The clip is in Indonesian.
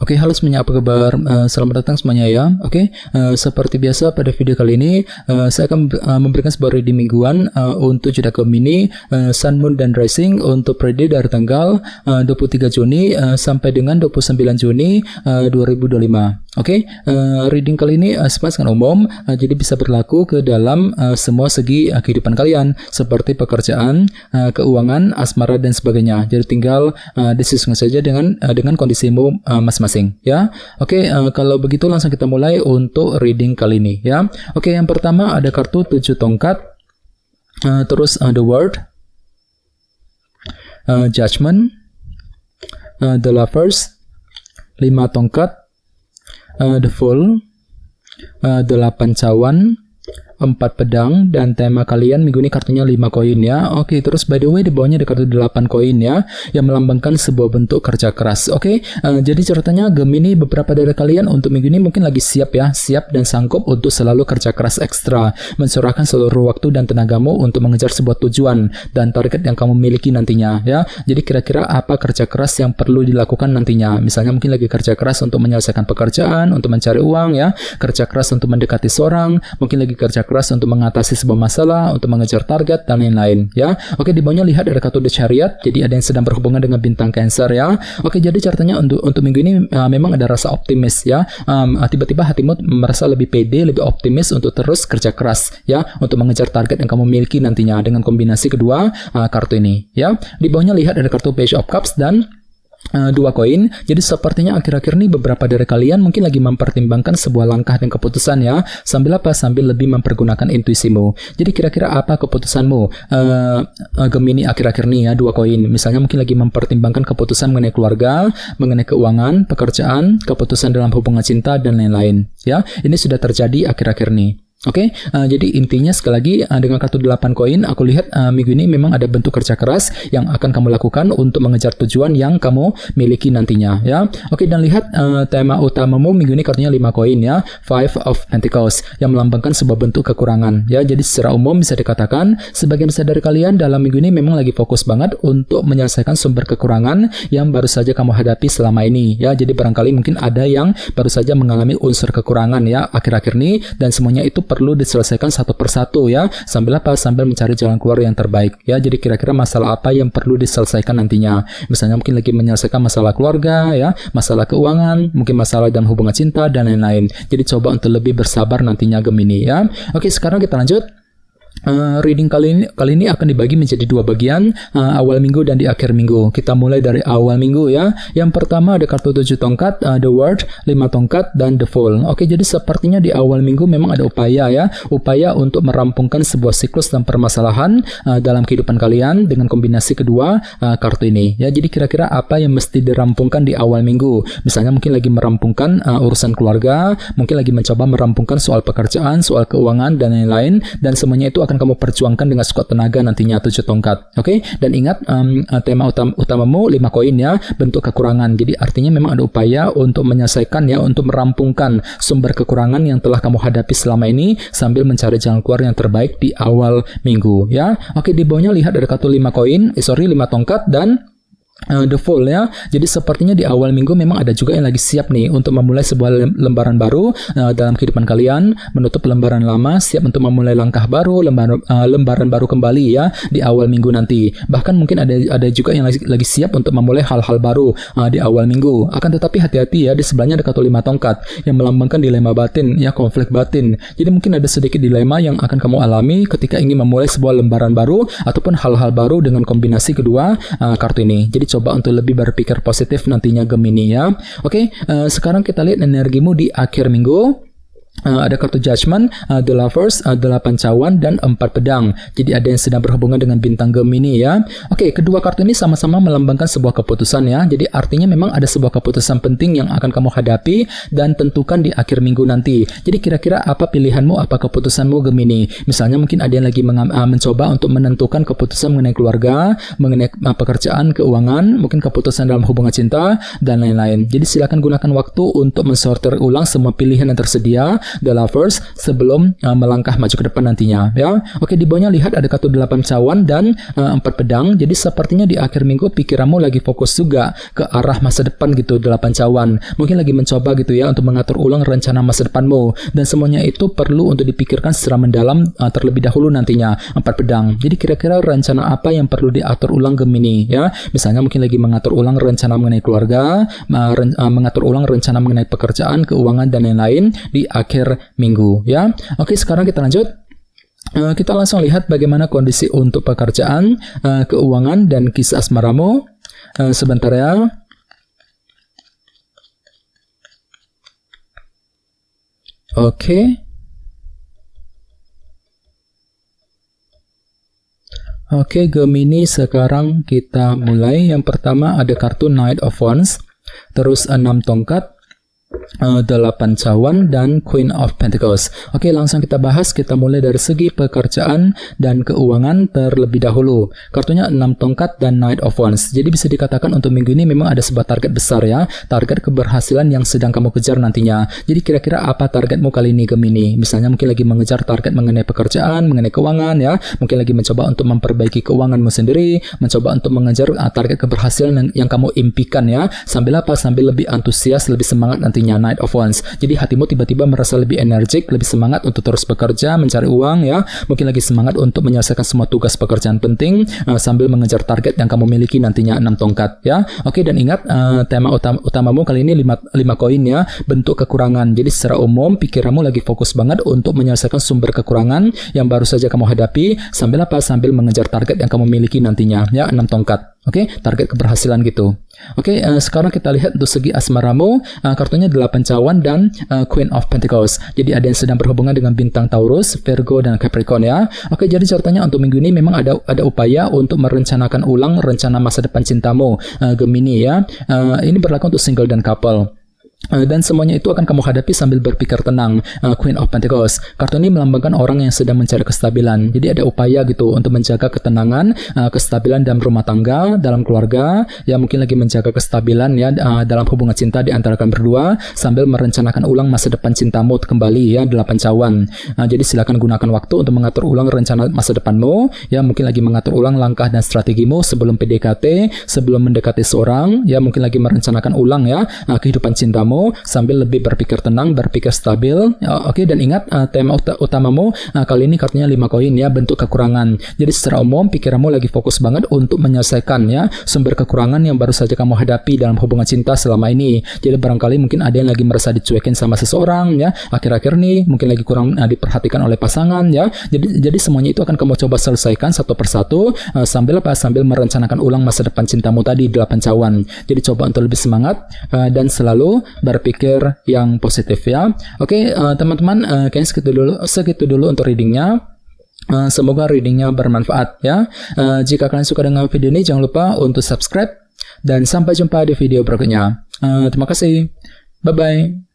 Oke, halo semuanya, apa kabar? Selamat datang semuanya ya. Oke, seperti biasa pada video kali ini saya akan memberikan sebuah reading mingguan untuk zodiak Gemini, Sun, Moon, dan Rising untuk periode dari tanggal 23 Juni sampai dengan 29 Juni 2025. Oke, reading kali ini sangat umum, jadi bisa berlaku ke dalam semua segi kehidupan kalian, seperti pekerjaan, keuangan, asmara, dan sebagainya. Jadi tinggal disesuaikan saja dengan kondisimu masing-masing ya. Oke, kalau begitu langsung kita mulai untuk reading kali ini ya. Oke, yang pertama ada kartu 7 tongkat, terus The World, Judgment, The Lovers, 5 tongkat, The Fool, 8 cawan, 4 pedang, dan tema kalian minggu ini kartunya 5 koin ya. Oke, terus by the way di bawahnya ada kartu 8 koin ya, yang melambangkan sebuah bentuk kerja keras. Oke, jadi ceritanya Gemini, beberapa dari kalian untuk minggu ini mungkin lagi siap dan sanggup untuk selalu kerja keras ekstra, mencurahkan seluruh waktu dan tenagamu untuk mengejar sebuah tujuan dan target yang kamu miliki nantinya ya. Jadi kira-kira apa kerja keras yang perlu dilakukan nantinya? Misalnya mungkin lagi kerja keras untuk menyelesaikan pekerjaan, untuk mencari uang ya, kerja keras untuk mendekati seorang, mungkin lagi kerja keras untuk mengatasi sebuah masalah, untuk mengejar target, dan lain-lain ya. Oke, di bawahnya lihat ada kartu The Chariot, jadi ada yang sedang berhubungan dengan bintang Cancer ya. Oke, jadi ceritanya untuk minggu ini memang ada rasa optimis ya. Tiba-tiba hatimu merasa lebih pede, lebih optimis untuk terus kerja keras ya, untuk mengejar target yang kamu miliki nantinya dengan kombinasi kedua kartu ini ya. Di bawahnya lihat ada kartu Page of Cups dan 2 koin. Jadi sepertinya akhir-akhir ini beberapa dari kalian mungkin lagi mempertimbangkan sebuah langkah dan keputusan ya. Sambil lebih mempergunakan intuisimu. Jadi kira-kira apa keputusanmu Gemini akhir-akhir ini ya, 2 koin. Misalnya mungkin lagi mempertimbangkan keputusan mengenai keluarga, mengenai keuangan, pekerjaan, keputusan dalam hubungan cinta, dan lain-lain ya. Ini sudah terjadi akhir-akhir ini. Oke, jadi intinya sekali lagi dengan kartu 8 koin, aku lihat minggu ini memang ada bentuk kerja keras yang akan kamu lakukan untuk mengejar tujuan yang kamu miliki nantinya ya. Oke, dan lihat tema utamamu minggu ini kartunya 5 koin ya, Five of Pentacles, yang melambangkan sebuah bentuk kekurangan ya. Jadi secara umum bisa dikatakan sebagian besar dari kalian dalam minggu ini memang lagi fokus banget untuk menyelesaikan sumber kekurangan yang baru saja kamu hadapi selama ini ya. Jadi barangkali mungkin ada yang baru saja mengalami unsur kekurangan ya akhir-akhir ini, dan semuanya itu perlu diselesaikan satu persatu ya, sambil mencari jalan keluar yang terbaik ya. Jadi kira-kira masalah apa yang perlu diselesaikan nantinya? Misalnya mungkin lagi menyelesaikan masalah keluarga ya, masalah keuangan, mungkin masalah dalam hubungan cinta, dan lain-lain. Jadi coba untuk lebih bersabar nantinya Gemini ya. Oke, sekarang kita lanjut. Reading kali ini akan dibagi menjadi 2 bagian, awal minggu dan di akhir minggu. Kita mulai dari awal minggu ya. Yang pertama ada kartu 7 tongkat, The World, 5 tongkat, dan The Fool. Oke, jadi sepertinya di awal minggu memang ada upaya untuk merampungkan sebuah siklus dan permasalahan dalam kehidupan kalian dengan kombinasi kedua kartu ini ya. Jadi kira-kira apa yang mesti dirampungkan di awal minggu? Misalnya mungkin lagi merampungkan urusan keluarga, mungkin lagi mencoba merampungkan soal pekerjaan, soal keuangan, dan lain-lain, dan semuanya itu akan kamu perjuangkan dengan sekuat tenaga nantinya 7 tongkat. Oke, dan ingat tema utamamu 5 koin ya, bentuk kekurangan. Jadi artinya memang ada upaya untuk menyelesaikan ya, untuk merampungkan sumber kekurangan yang telah kamu hadapi selama ini sambil mencari jalan keluar yang terbaik di awal minggu ya. Oke, di bawahnya lihat ada kartu 5 tongkat dan The Fool ya. Jadi sepertinya di awal minggu memang ada juga yang lagi siap nih untuk memulai sebuah lembaran baru dalam kehidupan kalian, menutup lembaran lama, siap untuk memulai langkah baru, lembaran baru kembali ya di awal minggu nanti. Bahkan mungkin ada juga yang lagi siap untuk memulai hal-hal baru di awal minggu. Akan tetapi hati-hati ya, di sebelahnya ada kartu 5 tongkat yang melambangkan dilema batin ya, konflik batin. Jadi mungkin ada sedikit dilema yang akan kamu alami ketika ingin memulai sebuah lembaran baru ataupun hal-hal baru dengan kombinasi kedua kartu ini. Jadi coba untuk lebih berpikir positif nantinya Gemini ya. Oke, sekarang kita lihat energimu di akhir minggu. Ada kartu Judgment, The Lovers, 8 cawan, dan 4 pedang. Jadi ada yang sedang berhubungan dengan bintang Gemini ya. Oke, kedua kartu ini sama-sama melambangkan sebuah keputusan ya. Jadi artinya memang ada sebuah keputusan penting yang akan kamu hadapi dan tentukan di akhir minggu nanti. Jadi kira-kira apa pilihanmu, apa keputusanmu Gemini? Misalnya mungkin ada yang lagi mencoba untuk menentukan keputusan mengenai keluarga, mengenai pekerjaan, keuangan, mungkin keputusan dalam hubungan cinta, dan lain-lain. Jadi silakan gunakan waktu untuk mensortir ulang semua pilihan yang tersedia the lovers, sebelum melangkah maju ke depan nantinya ya. Oke, di bawahnya lihat ada kartu 8 cawan dan 4 pedang. Jadi sepertinya di akhir minggu pikiranmu lagi fokus juga ke arah masa depan gitu, 8 cawan. Mungkin lagi mencoba gitu ya untuk mengatur ulang rencana masa depanmu, dan semuanya itu perlu untuk dipikirkan secara mendalam terlebih dahulu nantinya. 4 pedang. Jadi kira-kira rencana apa yang perlu diatur ulang Gemini ya? Misalnya mungkin lagi mengatur ulang rencana mengenai keluarga, mengatur ulang rencana mengenai pekerjaan, keuangan dan lain-lain di akhir minggu ya. Oke, sekarang kita lanjut. Kita langsung lihat bagaimana kondisi untuk pekerjaan, keuangan dan kisah asmaramu. Sebentar ya. Oke. Oke, Gemini, sekarang kita mulai. Yang pertama ada kartu Knight of Wands, terus 6 tongkat, 8 cawan, dan Queen of Pentacles. Oke, langsung kita bahas. Kita mulai dari segi pekerjaan dan keuangan terlebih dahulu. Kartunya 6 tongkat dan Knight of Wands. Jadi bisa dikatakan untuk minggu ini memang ada sebuah target besar ya. Target keberhasilan yang sedang kamu kejar nantinya. Jadi kira-kira apa targetmu kali ini Gemini? Misalnya mungkin lagi mengejar target mengenai pekerjaan, mengenai keuangan ya. Mungkin lagi mencoba untuk memperbaiki keuanganmu sendiri, mencoba untuk mengejar target keberhasilan yang kamu impikan ya. Sambil apa? Sambil lebih antusias, lebih semangat nantinya. Knight of Wands. Jadi hatimu tiba-tiba merasa lebih energik, lebih semangat untuk terus bekerja, mencari uang ya. Mungkin lagi semangat untuk menyelesaikan semua tugas pekerjaan penting sambil mengejar target yang kamu miliki nantinya, 6 tongkat ya. Oke, dan ingat tema utamamu kali ini 5 koin ya, bentuk kekurangan. Jadi secara umum pikiranmu lagi fokus banget untuk menyelesaikan sumber kekurangan yang baru saja kamu hadapi, sambil apa? Sambil mengejar target yang kamu miliki nantinya ya, 6 tongkat. Oke, target keberhasilan gitu. Oke, sekarang kita lihat untuk segi asmaramu. Kartunya 8 cawan dan Queen of Pentacles. Jadi ada yang sedang berhubungan dengan bintang Taurus, Virgo, dan Capricorn ya. Oke, jadi ceritanya untuk minggu ini memang ada upaya untuk merencanakan ulang rencana masa depan cintamu Gemini ya. Ini berlaku untuk single dan couple. Dan semuanya itu akan kamu hadapi sambil berpikir tenang. Queen of Pentacles. Kartu ini melambangkan orang yang sedang mencari kestabilan. Jadi ada upaya gitu untuk menjaga ketenangan, kestabilan dalam rumah tangga, dalam keluarga. Ya mungkin lagi menjaga kestabilan ya dalam hubungan cinta di antara kalian berdua, sambil merencanakan ulang masa depan cintamu kembali ya, 8 cawan. Jadi silakan gunakan waktu untuk mengatur ulang rencana masa depanmu. Ya mungkin lagi mengatur ulang langkah dan strategimu sebelum PDKT, sebelum mendekati seorang. Ya mungkin lagi merencanakan ulang ya kehidupan cintamu, sambil lebih berpikir tenang, berpikir stabil. Oke, dan ingat tema utamamu kali ini kartunya 5 koin ya, bentuk kekurangan. Jadi secara umum pikiranmu lagi fokus banget untuk menyelesaikan ya sumber kekurangan yang baru saja kamu hadapi dalam hubungan cinta selama ini. Jadi barangkali mungkin ada yang lagi merasa dicuekin sama seseorang ya, akhir-akhir nih mungkin lagi kurang diperhatikan oleh pasangan ya. Jadi semuanya itu akan kamu coba selesaikan satu persatu sambil merencanakan ulang masa depan cintamu tadi, 8 cawan. Jadi coba untuk lebih semangat dan selalu berpikir yang positif ya. Oke, teman-teman, kayaknya segitu dulu untuk readingnya. Semoga readingnya bermanfaat ya. Jika kalian suka dengan video ini, jangan lupa untuk subscribe, dan sampai jumpa di video berikutnya. Terima kasih. Bye-bye.